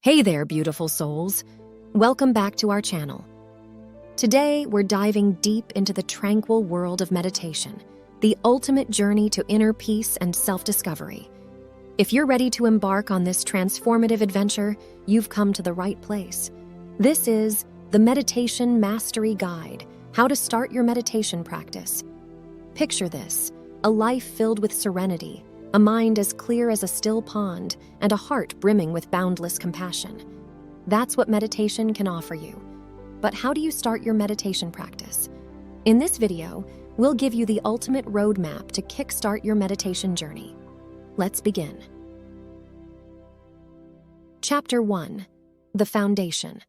Hey there, beautiful souls. Welcome back to our channel. Today, we're diving deep into the tranquil world of meditation, the ultimate journey to inner peace and self-discovery. If you're ready to embark on this transformative adventure, you've come to the right place. This is the Meditation Mastery Guide, how to start your meditation practice. Picture this, a life filled with serenity, a mind as clear as a still pond, and a heart brimming with boundless compassion. That's what meditation can offer you. But how do you start your meditation practice? In this video, we'll give you the ultimate roadmap to kickstart your meditation journey. Let's begin. Chapter 1. The Foundation.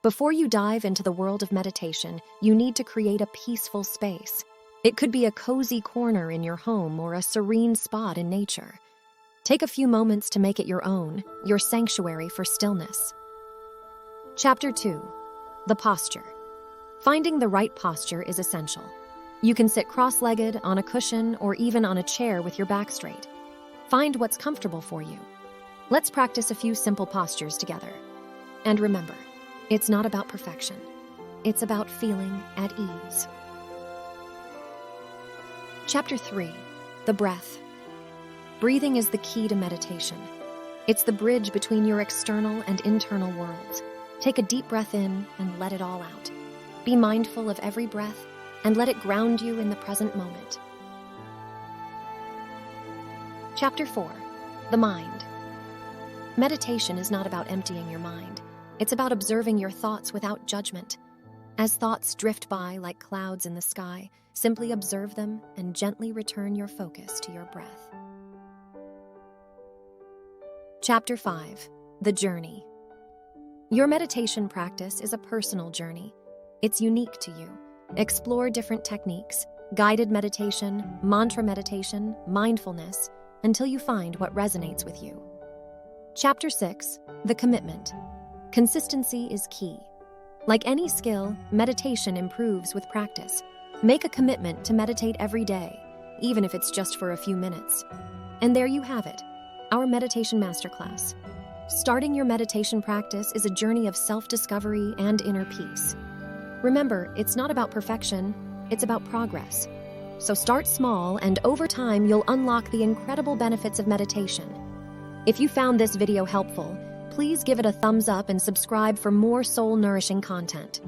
Before you dive into the world of meditation, you need to create a peaceful space. It could be a cozy corner in your home or a serene spot in nature. Take a few moments to make it your own, your sanctuary for stillness. Chapter 2. The Posture. Finding the right posture is essential. You can sit cross-legged, on a cushion, or even on a chair with your back straight. Find what's comfortable for you. Let's practice a few simple postures together. And remember, it's not about perfection. It's about feeling at ease. Chapter 3. The Breath. Breathing is the key to meditation. It's the bridge between your external and internal worlds. Take a deep breath in and let it all out. Be mindful of every breath and let it ground you in the present moment. Chapter 4. The Mind. Meditation is not about emptying your mind. It's about observing your thoughts without judgment. As thoughts drift by like clouds in the sky, simply observe them and gently return your focus to your breath. Chapter 5. The Journey. Your meditation practice is a personal journey. It's unique to you. Explore different techniques, guided meditation, mantra meditation, mindfulness, until you find what resonates with you. Chapter 6. The Commitment. Consistency is key. Like any skill, meditation improves with practice. Make a commitment to meditate every day, even if it's just for a few minutes. And there you have it, our meditation masterclass. Starting your meditation practice is a journey of self-discovery and inner peace. Remember, it's not about perfection, it's about progress. So start small, and over time, you'll unlock the incredible benefits of meditation. If you found this video helpful, please give it a thumbs up and subscribe for more soul-nourishing content.